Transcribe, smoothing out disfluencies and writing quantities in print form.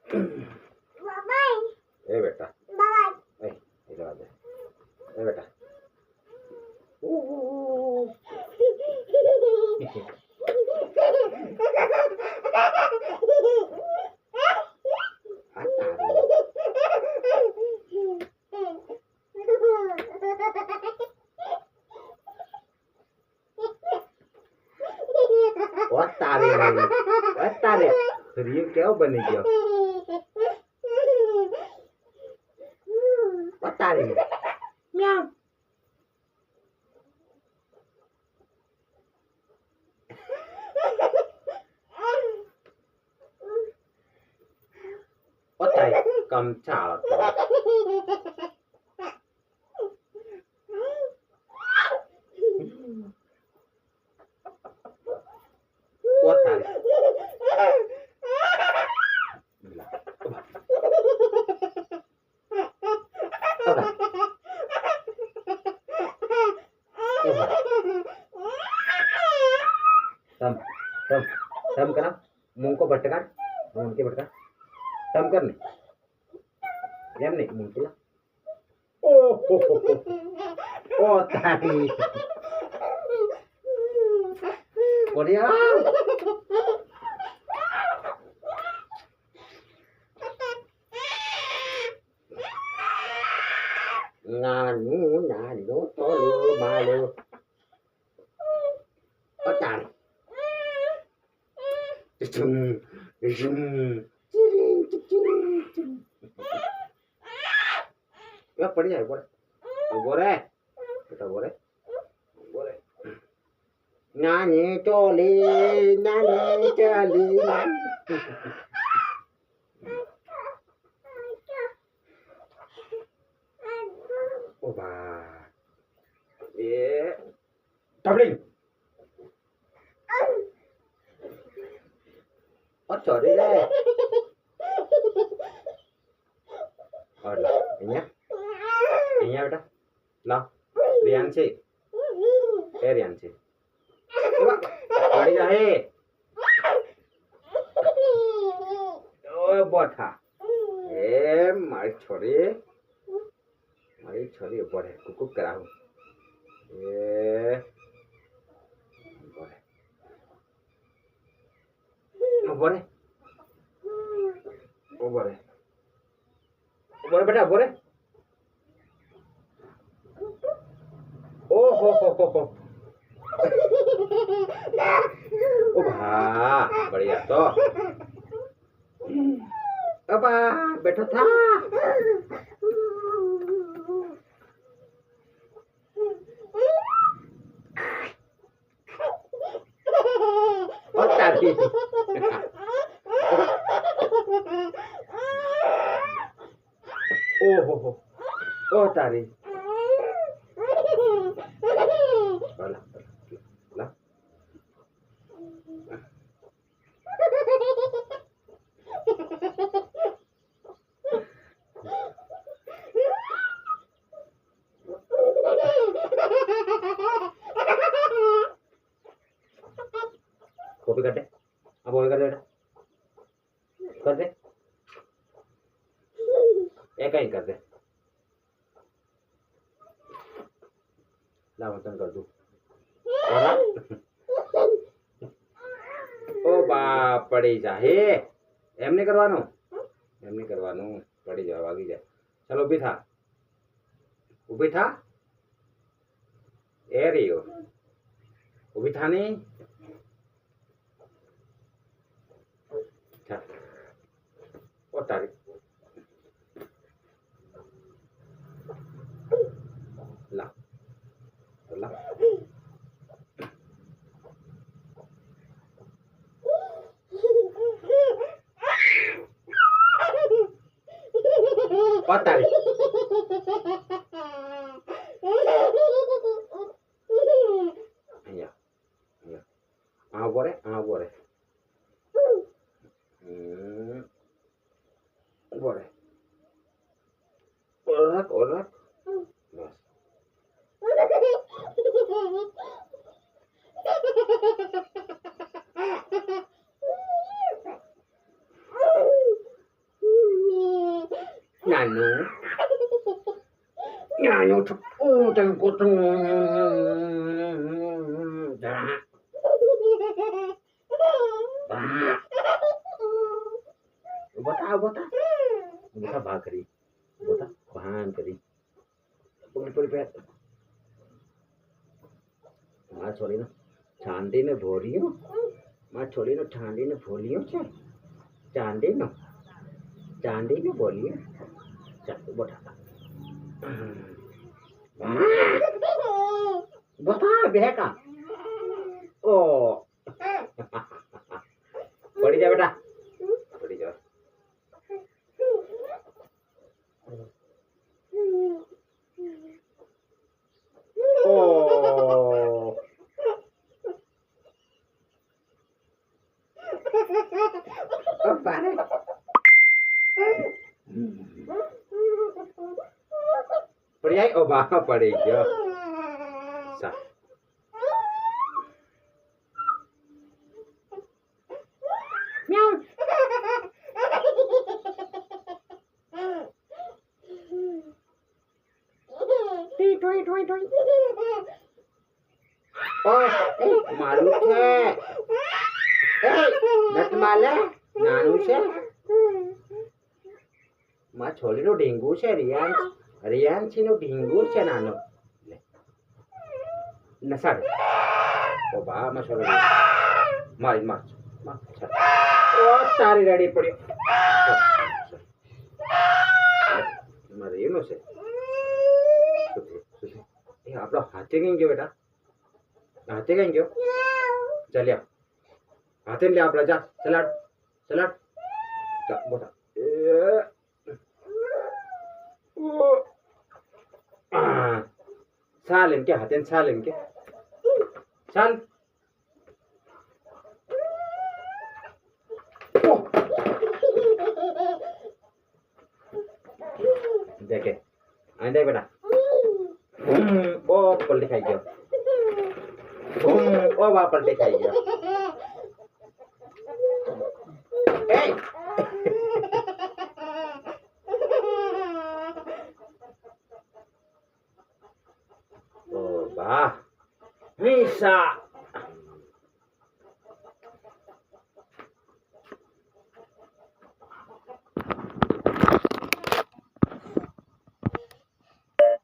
ए बेटा ए इधर आ जा ए बेटा तारे फिर ये क्या बने गया तारे म्याऊ तारे कम चाल तारे तम तम तम करा मुंह को भटका मुंह के भटका तम करने जम नहीं मुंह के ओ तारी बढ़िया नानू तो मालो ओ तारी ya pड़ी जाए बोरे बेटा बोरे बोरे नानी चोली ओ बा ये टबलिंग और छोड़ी रे और ला इन्या बेटा ला रियांशी ए रियांशी पड़ी जाए ओए बोठा ए मारी छोरी बढ़े कुकुक कराऊ ए बढ़े बढ़े बेटा बढ़े ओ हो ओ भा बढ़िया तो अबा बैठो था और तारी ओ हो ओ तारी ला कॉपी कर दे अब वो कर दे कर दे एक ही कर दे लावतन कर दू ओ बाप पड़ी जाए एम नहीं करवानो पड़ी जाओ आगे जाए चलो उभी था ए रही हो उभी था नहीं ओ तारी ला ला ओ तारी बोरे और बस नानू नानू tengku bota bota bota bakri bota bahan kari puri pet ma choli no chandi ne bhoriyo ma choli no chandi ne bholiyo che chandi ne bholiyo chandi bota bota beheka oh पड़ी जा बेटा पड़ी जा ओ पारे पड़ी आई ओ बाहर पड़ी गया सा म्याऊ टोई टोई टोई ओए मारू छे नट माले नानू छे मा छोली नो ढींगू छे रियान छी नो ढींगू छे नानो नसाड ओ बा मा छोली मार मार मार ओ तारी रेडी पड्यो मारे एनो छे ए आपलो हाथे कहीं गयो बेटा हाथे कहीं गयो चलिया हाथे ले आपला जा सलाड सलाड जा बोटा साल इनके हाथे साल इनके साल देखे आंदे बेटा ओ पलटी खाई गयो ओ बा पलटी खाई गयो